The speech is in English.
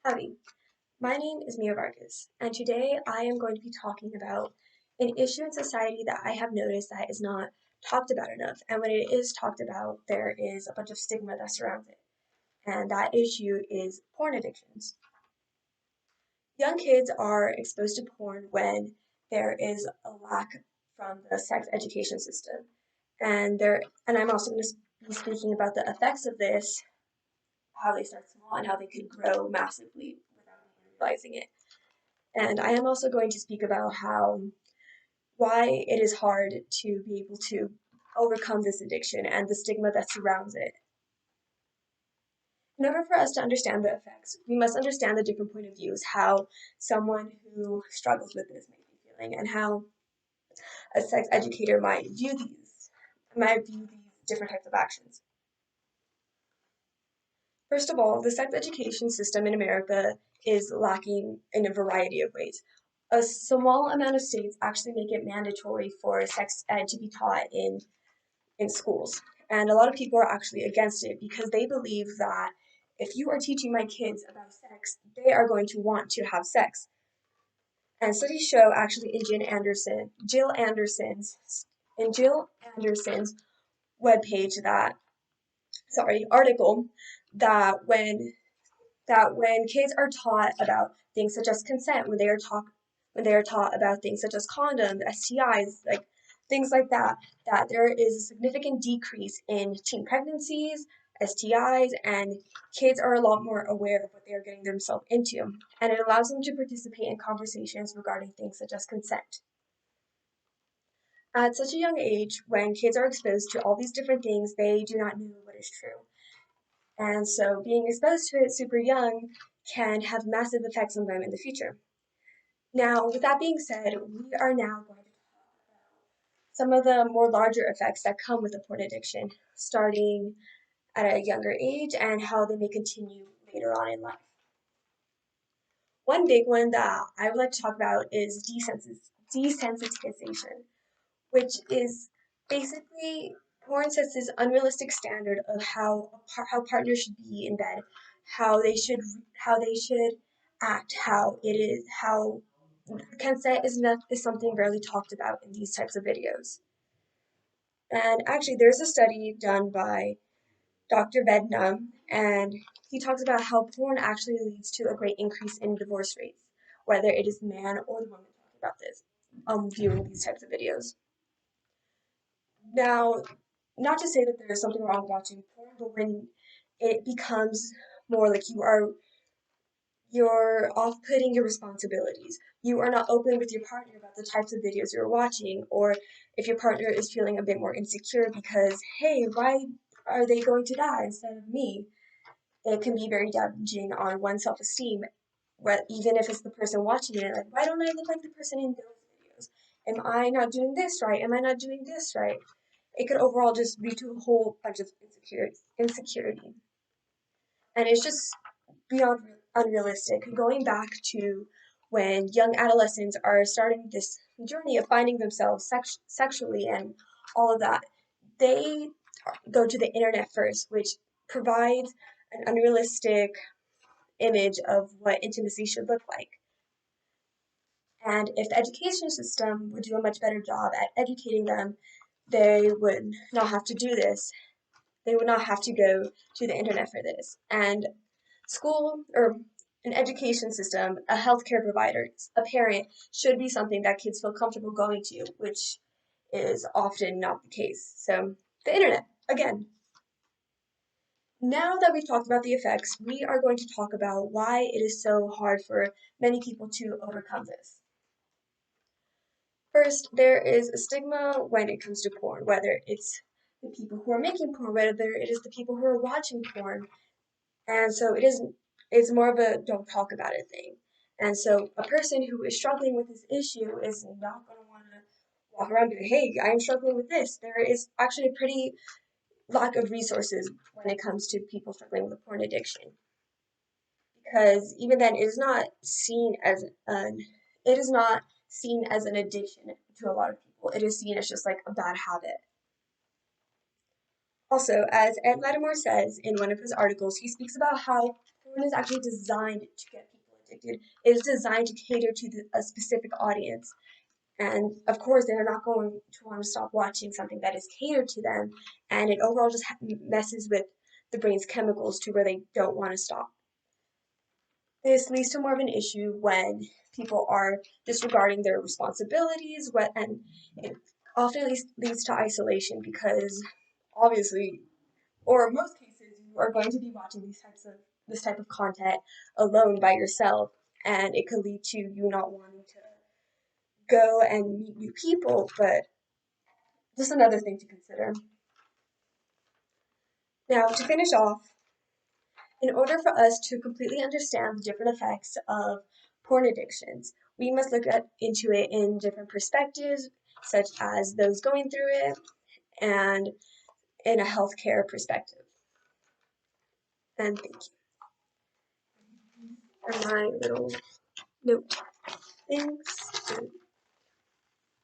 Howdy, my name is Mia Vargas, and today I am going to be talking about an issue in society that I have noticed that is not talked about enough. And when it is talked about, there is a bunch of stigma that surrounds it. And that issue is porn addictions. Young kids are exposed to porn when there is a lack from the sex education system. And I'm also going to be speaking about the effects of this, how they start small and how they could grow massively without even realizing it. And I am also going to speak about why it is hard to be able to overcome this addiction and the stigma that surrounds it. In order for us to understand the effects, we must understand the different point of views, how someone who struggles with this may be feeling, and how a sex educator might view these different types of actions. First of all, the sex education system in America is lacking in a variety of ways. A small amount of states actually make it mandatory for sex ed to be taught in schools. And a lot of people are actually against it because they believe that if you are teaching my kids about sex, they are going to want to have sex. And studies show actually in Jill Anderson's webpage article that when kids are taught about things such as consent, when they are taught about things such as condoms, STIs, like things like that, that there is a significant decrease in teen pregnancies, STIs, and kids are a lot more aware of what they are getting themselves into, and it allows them to participate in conversations regarding things such as consent. At such a young age, when kids are exposed to all these different things, they do not know what is true. And so being exposed to it super young can have massive effects on them in the future. Now, with that being said, we are now going to talk about some of the more larger effects that come with the porn addiction, starting at a younger age and how they may continue later on in life. One big one that I would like to talk about is desensitization, which is basically porn sets this unrealistic standard of how partners should be in bed, how they should how they should act, how consent is something rarely talked about in these types of videos. And actually, there's a study done by Dr. Bednam, and he talks about how porn actually leads to a great increase in divorce rates, whether it is the man or the woman talking about this, viewing these types of videos. Now, not to say that there is something wrong with watching porn, but when it becomes more like you're off-putting your responsibilities. You are not open with your partner about the types of videos you're watching, or if your partner is feeling a bit more insecure because, hey, why are they going to that instead of me? It can be very damaging on one's self-esteem, even if it's the person watching it. Like, why don't I look like the person in those videos? Am I not doing this right? Am I not doing this right? It could overall just lead to a whole bunch of insecurity. And it's just beyond unrealistic. Going back to when young adolescents are starting this journey of finding themselves sexually and all of that, they go to the internet first, which provides an unrealistic image of what intimacy should look like. And if the education system would do a much better job at educating them, they would not have to do this. They would not have to go to the internet for this. And school or an education system, a healthcare provider, a parent should be something that kids feel comfortable going to, which is often not the case. So, the internet, again. Now that we've talked about the effects, we are going to talk about why it is so hard for many people to overcome this. First, there is a stigma when it comes to porn, whether it's the people who are making porn, whether it is the people who are watching porn, and so it's more of a don't talk about it thing. And so a person who is struggling with this issue is not going to want to walk around and be like, hey, I am struggling with this. There is actually a pretty lack of resources when it comes to people struggling with porn addiction. Because even then it is not seen as an addiction to a lot of people. It is seen as just like a bad habit. Also, as Ed Lattimore says in one of his articles, he speaks about how porn is actually designed to get people addicted. It is designed to cater to a specific audience. And of course, they're not going to want to stop watching something that is catered to them. And it overall just messes with the brain's chemicals to where they don't want to stop. This leads to more of an issue when people are disregarding their responsibilities, and it often leads to isolation because obviously, or in most cases, you are going to be watching this type of content alone by yourself, and it could lead to you not wanting to go and meet new people, but just another thing to consider. Now, to finish off, in order for us to completely understand the different effects of porn addictions, we must into it in different perspectives, such as those going through it and in a healthcare perspective. And thank you for my little note. Thanks.